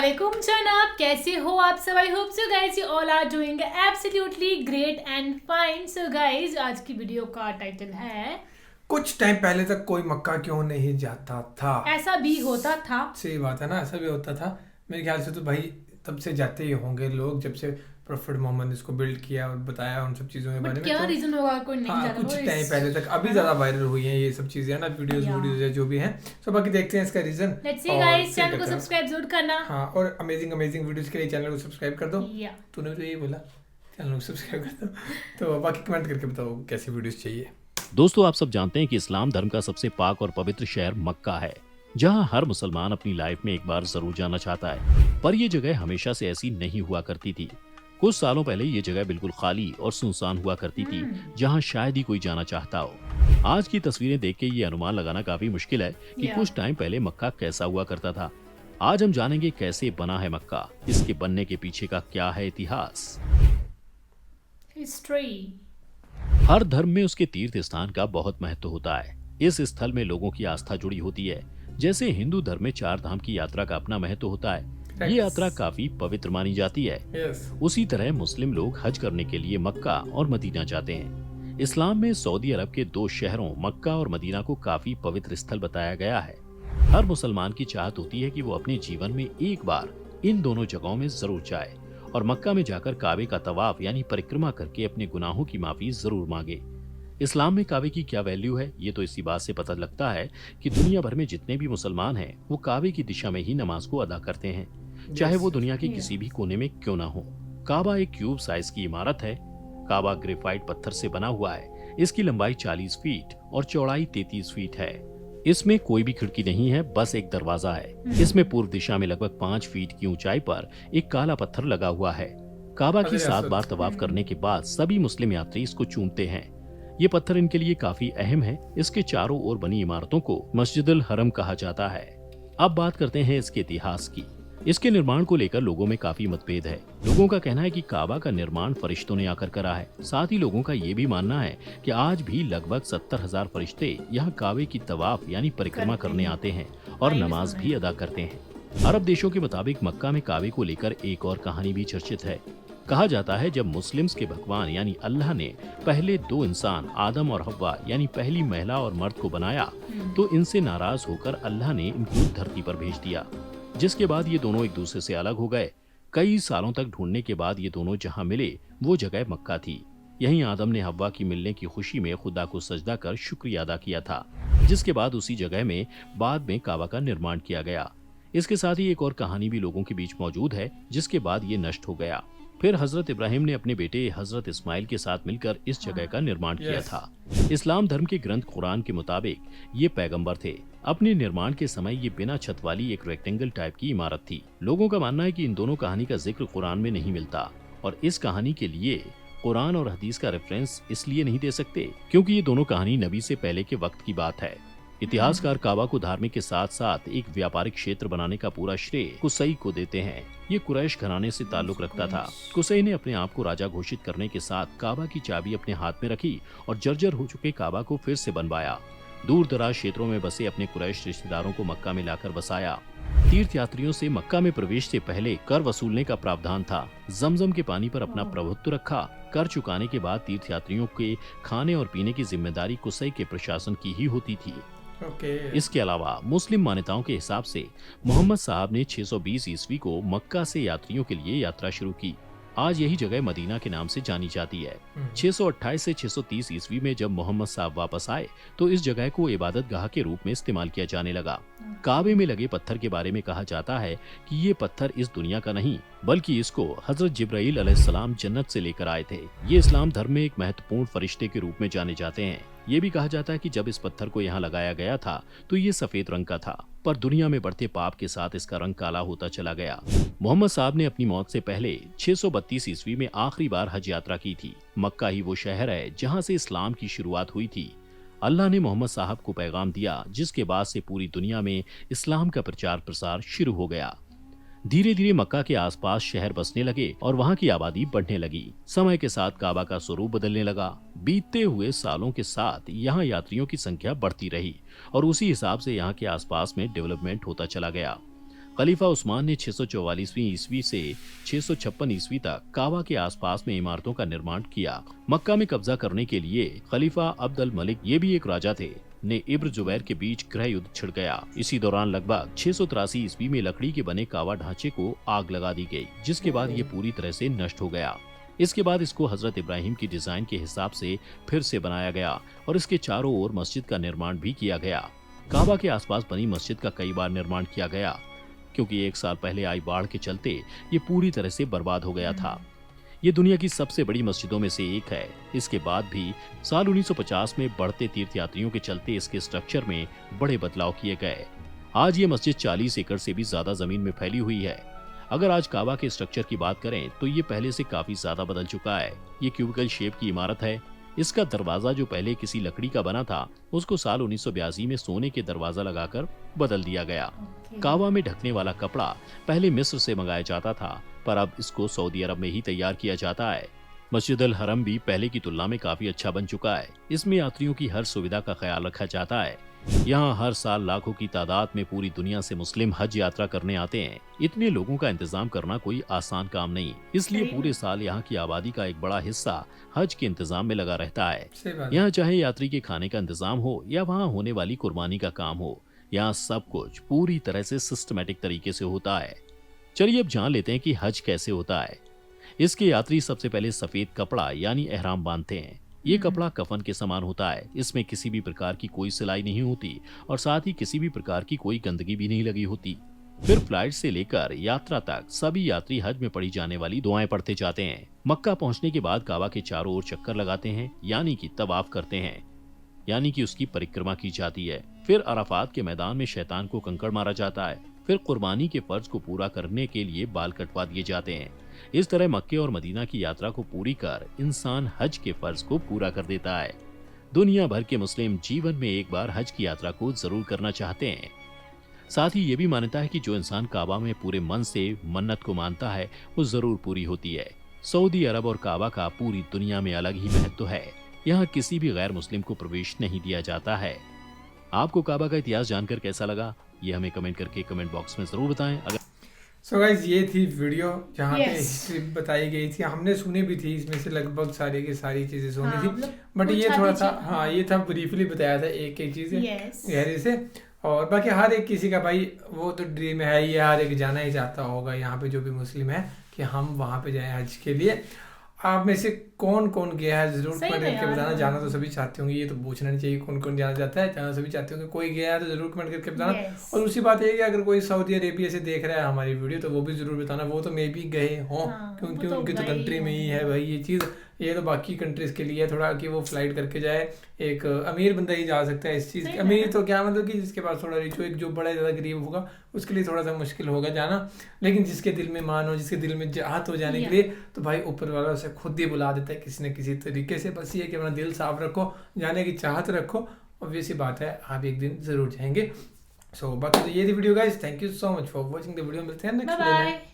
वालेकुम जनाब, कैसे हो आप सब? I hope so guys you all are doing absolutely great and fine. So guys, आज की वीडियो का टाइटल है कुछ टाइम पहले तक कोई मक्का क्यों नहीं जाता था। ऐसा भी होता था। सही बात है ना, ऐसा भी होता था। मेरे ख्याल से तो भाई तब से जाते ही होंगे लोग, जब से प्रोफेट मोहम्मद ने इसको बिल्ड किया और बताया उन सब चीज़ों के बट बारे में। क्या तो रीजन होगा कोई नहीं हाँ, जाता? कुछ वो टाइम पहले तक अभी है ज़्यादा ना। वायरल हुई हैं ये सब चीज़ें, है ना, वीडियोस या वीडियोस है जो भी हैं। तो बाकी देखते हैं इसका रीज़न लेट्स सी और गाइस, फिर चैनल को करते हैं। सब्सक्राइब जरूर करना। हाँ, और अमेजिंग अमेजिंग वीडियोस के लिए चैनल को सब्सक्राइब कर दो। या तूने तो यही बोला, चैनल को सब्सक्राइब कर दो। तो बाकी कमेंट करके बताओ कैसी वीडियोस चाहिए। दोस्तों, आप सब जानते हैं कि इस्लाम धर्म का सबसे पाक और पवित्र शहर मक्का है, जहां हर मुसलमान अपनी लाइफ में एक बार जरूर जाना चाहता है। पर यह जगह हमेशा से ऐसी नहीं हुआ करती थी। कुछ सालों पहले ये जगह बिल्कुल खाली और सुनसान हुआ करती थी, जहां शायद ही कोई जाना चाहता हो। आज की तस्वीरें देख के ये अनुमान लगाना काफी मुश्किल है कि या कुछ टाइम पहले मक्का कैसा हुआ करता था। आज हम जानेंगे कैसे बना है मक्का, इसके बनने के पीछे का क्या है इतिहास। हिस्ट्री। हर धर्म में उसके तीर्थ स्थान का बहुत महत्व होता है। इस स्थल में लोगों की आस्था जुड़ी होती है। जैसे हिंदू धर्म में 4 धाम की यात्रा का अपना महत्व होता है। ये यात्रा काफी पवित्र मानी जाती है। यस। उसी तरह मुस्लिम लोग हज करने के लिए मक्का और मदीना जाते हैं। इस्लाम में सऊदी अरब के 2 शहरों मक्का और मदीना को काफी पवित्र स्थल बताया गया है। हर मुसलमान की चाहत होती है कि वो अपने जीवन में एक बार इन दोनों जगहों में जरूर जाए और मक्का में जाकर काबे का तवाफ यानी परिक्रमा करके अपने गुनाहों की माफी जरूर मांगे। इस्लाम में काबे की क्या वैल्यू है, ये तो इसी बात से पता लगता है कि दुनिया भर में जितने भी मुसलमान हैं वो काबे की दिशा में ही नमाज को अदा करते हैं, चाहे वो दुनिया के किसी भी कोने में क्यों ना हो। काबा एक क्यूब साइज की इमारत है। काबा ग्रेफाइट पत्थर से बना हुआ है। इसकी लंबाई 40 फीट और चौड़ाई 33 फीट है। इसमें कोई भी खिड़की नहीं है, बस एक दरवाजा है। इसमें पूर्व दिशा में लगभग 5 फीट की ऊंचाई पर एक काला पत्थर लगा हुआ है। काबा की 7 बार तवाफ करने के बाद सभी मुस्लिम यात्री इसको चूमते हैं। ये पत्थर इनके लिए काफी अहम है। इसके चारों ओर बनी इमारतों को मस्जिदुल हरम कहा जाता है। अब बात करते हैं इसके इतिहास की। इसके निर्माण को लेकर लोगों में काफी मतभेद है। लोगों का कहना है कि काबा का निर्माण फरिश्तों ने आकर करा है। साथ ही लोगों का ये भी मानना है कि आज भी लगभग 70,000 फरिश्ते यहाँ काबे की तवाफ यानी परिक्रमा करने आते हैं और नमाज भी अदा करते हैं। अरब देशों के मुताबिक मक्का में काबे को लेकर एक और कहानी भी चर्चित है। कहा जाता है जब मुस्लिम्स के भगवान यानी अल्लाह ने पहले 2 इंसान आदम और हव्वा यानी पहली महिला और मर्द को बनाया, तो इनसे नाराज होकर अल्लाह ने इनको धरती पर भेज दिया, जिसके बाद ये दोनों एक दूसरे से अलग हो गए। कई सालों तक ढूंढने के बाद ये दोनों जहां मिले वो जगह मक्का थी। यहीं आदम ने हव्वा की मिलने की खुशी में खुदा को सजदा कर शुक्रिया अदा किया था, जिसके बाद उसी जगह में बाद में काबा का निर्माण किया गया। इसके साथ ही एक और कहानी भी लोगों के बीच मौजूद है, जिसके बाद ये नष्ट हो गया। फिर हजरत इब्राहिम ने अपने बेटे हजरत इस्माइल के साथ मिलकर इस जगह का निर्माण किया था। इस्लाम धर्म के ग्रंथ कुरान के मुताबिक ये पैगंबर थे। अपने निर्माण के समय ये बिना छत वाली एक रेक्टेंगल टाइप की इमारत थी। लोगों का मानना है कि इन दोनों कहानी का जिक्र कुरान में नहीं मिलता और इस कहानी के लिए कुरान और हदीस का रेफरेंस इसलिए नहीं दे सकते क्योंकि ये दोनों कहानी नबी से पहले के वक्त की बात है। इतिहासकार काबा को धार्मिक के साथ साथ एक व्यापारिक क्षेत्र बनाने का पूरा श्रेय कुसई को देते हैं। ये कुरैश घराने से ताल्लुक रखता था। कुसई ने अपने आप को राजा घोषित करने के साथ काबा की चाबी अपने हाथ में रखी और जर्जर हो चुके काबा को फिर से बनवाया। दूर दराज क्षेत्रों में बसे अपने कुरैश रिश्तेदारों को मक्का में लाकर बसाया। तीर्थ यात्रियों से मक्का में प्रवेश से पहले कर वसूलने का प्रावधान था। जमजम के पानी पर अपना प्रभुत्व रखा। कर चुकाने के बाद तीर्थ यात्रियों के खाने और पीने की जिम्मेदारी कुसई के प्रशासन की ही होती थी। इसके अलावा मुस्लिम मान्यताओं के हिसाब से मोहम्मद साहब ने 620 ईस्वी को मक्का से यात्रियों के लिए यात्रा शुरू की। आज यही जगह मदीना के नाम से जानी जाती है। 628 से 630 ईस्वी में जब मोहम्मद साहब वापस आए तो इस जगह को इबादत गाह के रूप में इस्तेमाल किया जाने लगा। काबे में लगे पत्थर के बारे में कहा जाता है कि ये पत्थर इस दुनिया का नहीं बल्कि इसको हजरत जिब्राइल अलैहिस्सलाम जन्नत से लेकर आए थे। ये इस्लाम धर्म में एक महत्वपूर्ण फरिश्ते के रूप में जाने जाते हैं। ये भी कहा जाता है कि जब इस पत्थर को यहाँ लगाया गया था तो ये सफेद रंग का था, पर दुनिया में बढ़ते पाप के साथ इसका रंग काला होता चला गया। मोहम्मद साहब ने अपनी मौत से पहले 632 ईस्वी में आखिरी बार हज यात्रा की थी। मक्का ही वो शहर है जहाँ से इस्लाम की शुरुआत हुई थी। अल्लाह ने मोहम्मद साहब को पैगाम दिया, जिसके बाद से पूरी दुनिया में इस्लाम का प्रचार प्रसार शुरू हो गया। धीरे धीरे मक्का के आसपास शहर बसने लगे और वहाँ की आबादी बढ़ने लगी। समय के साथ काबा का स्वरूप बदलने लगा। बीतते हुए सालों के साथ यहाँ यात्रियों की संख्या बढ़ती रही और उसी हिसाब से यहाँ के आसपास में डेवलपमेंट होता चला गया। खलीफा उस्मान ने 644वीं ईस्वी से 656 ईस्वी तक काबा के आसपास में इमारतों का निर्माण किया। मक्का में कब्जा करने के लिए खलीफा अब्द अल मलिक, ये भी एक राजा थे, ने इब्र जुबैर के बीच गृह युद्ध छिड़ गया। इसी दौरान लगभग 683 ईस्वी में लकड़ी के बने काबा ढांचे को आग लगा दी गई, जिसके बाद ये पूरी तरह से नष्ट हो गया। इसके बाद इसको हजरत इब्राहिम की डिजाइन के हिसाब से फिर से बनाया गया और इसके चारों ओर मस्जिद का निर्माण भी किया गया। काबा के आसपास बनी मस्जिद का कई बार निर्माण किया गया, क्योंकि 1 साल पहले आई बाढ़ के चलते ये पूरी तरह से बर्बाद हो गया था। ये दुनिया की सबसे बड़ी मस्जिदों में से एक है। इसके बाद भी साल 1950 में बढ़ते तीर्थयात्रियों के चलते इसके स्ट्रक्चर में बड़े बदलाव किए गए। आज ये मस्जिद 40 एकड़ से भी ज्यादा जमीन में फैली हुई है। अगर आज काबा के स्ट्रक्चर की बात करें तो ये पहले से काफी ज्यादा बदल चुका है। ये क्यूबिकल शेप की इमारत है। इसका दरवाजा जो पहले किसी लकड़ी का बना था, उसको साल 1982 में सोने के दरवाजा लगाकर बदल दिया गया। काबा में ढकने वाला कपड़ा पहले मिस्र से मंगाया जाता था, पर अब इसको सऊदी अरब में ही तैयार किया जाता है। मस्जिद अल हरम भी पहले की तुलना में काफी अच्छा बन चुका है। इसमें यात्रियों की हर सुविधा का ख्याल रखा जाता है। यहाँ हर साल लाखों की तादाद में पूरी दुनिया से मुस्लिम हज यात्रा करने आते हैं। इतने लोगों का इंतजाम करना कोई आसान काम नहीं, इसलिए पूरे साल यहाँ की आबादी का एक बड़ा हिस्सा हज के इंतजाम में लगा रहता है। यहाँ चाहे यात्री के खाने का इंतजाम हो या वहाँ होने वाली कुर्बानी का काम हो, यहाँ सब कुछ पूरी तरह से सिस्टमैटिक तरीके से होता है। चलिए अब जान लेते हैं कि हज कैसे होता है। इसके यात्री सबसे पहले सफेद कपड़ा यानी एहराम बांधते हैं। ये कपड़ा कफन के समान होता है। इसमें किसी भी प्रकार की कोई सिलाई नहीं होती और साथ ही किसी भी प्रकार की कोई गंदगी भी नहीं लगी होती। फिर फ्लाइट से लेकर यात्रा तक सभी यात्री हज में पढ़ी जाने वाली दुआएं पढ़ते जाते हैं। मक्का पहुंचने के बाद काबा के चारों ओर चक्कर लगाते हैं, यानी कि तवाफ करते हैं, यानी कि उसकी परिक्रमा की जाती है। फिर अराफात के मैदान में शैतान को कंकड़ मारा जाता है। फिर कुर्बानी के फर्ज को पूरा करने के लिए बाल कटवा दिए जाते हैं। इस तरह मक्के और मदीना की यात्रा को पूरी कर इंसान हज के फर्ज को पूरा कर देता है। दुनिया भर के मुस्लिम जीवन में एक बार हज की यात्रा को जरूर करना चाहते हैं। साथ ही ये भी मान्यता है कि जो इंसान काबा में पूरे मन से मन्नत को मानता है, वो जरूर पूरी होती है। सऊदी अरब और काबा का पूरी दुनिया में अलग ही महत्व है। यहाँ किसी भी गैर मुस्लिम को प्रवेश नहीं दिया जाता है। आपको काबा का इतिहास जानकर कैसा लगा, ये हमें कमेंट करके कमेंट बॉक्स में जरूर बताएं। अगर सो गाइज ये थी वीडियो जहाँ पे हिस्ट्री बताई गई थी। हमने सुनी भी थी, इसमें से लगभग सारी की सारी चीजें सुनी थी, बट ये थोड़ा सा ये था ब्रीफली बताया था एक एक चीजें गहरे से। और बाकी हर एक किसी का भाई वो तो ड्रीम है, ये हर एक जाना ही चाहता होगा यहाँ पे जो भी मुस्लिम है कि हम वहाँ पे जाएं हज के लिए। आप में से कौन कौन गया है जरूर कमेंट करके बताना। जाना तो सभी चाहते होंगे, ये तो पूछना नहीं चाहिए कौन कौन जाना चाहता है, जाना सभी चाहते होंगे। कोई गया है तो जरूर कमेंट करके बताना। और दूसरी बात ये कि अगर कोई सऊदी अरेबिया से देख रहा है हमारी वीडियो तो वो भी जरूर बताना। वो तो मे भी गए हों, क्योंकि उनकी तो कंट्री में ही है भाई ये चीज़। ये तो बाकी कंट्रीज के लिए थोड़ा कि वो फ्लाइट करके जाए, एक अमीर बंदा ही जा सकता है इस चीज़। अमीर तो क्या मतलब कि जिसके पास थोड़ा रिच हो, एक जो बड़ा ज़्यादा गरीब होगा उसके लिए थोड़ा सा मुश्किल होगा जाना। लेकिन जिसके दिल में मान हो, जिसके दिल में चाहत हो जाने के लिए, तो भाई ऊपर वाला उसे खुद ही बुला देता है किसी न किसी तरीके से। बस ये कि अपना दिल साफ रखो, जाने की चाहत रखो, ऑब्वियस सी बात है आप एक दिन जरूर जाएंगे। सो बाकी तो ये थी video guys. Thank you so much for watching the video. मिलते हैं नेक्स्ट वीडियो में।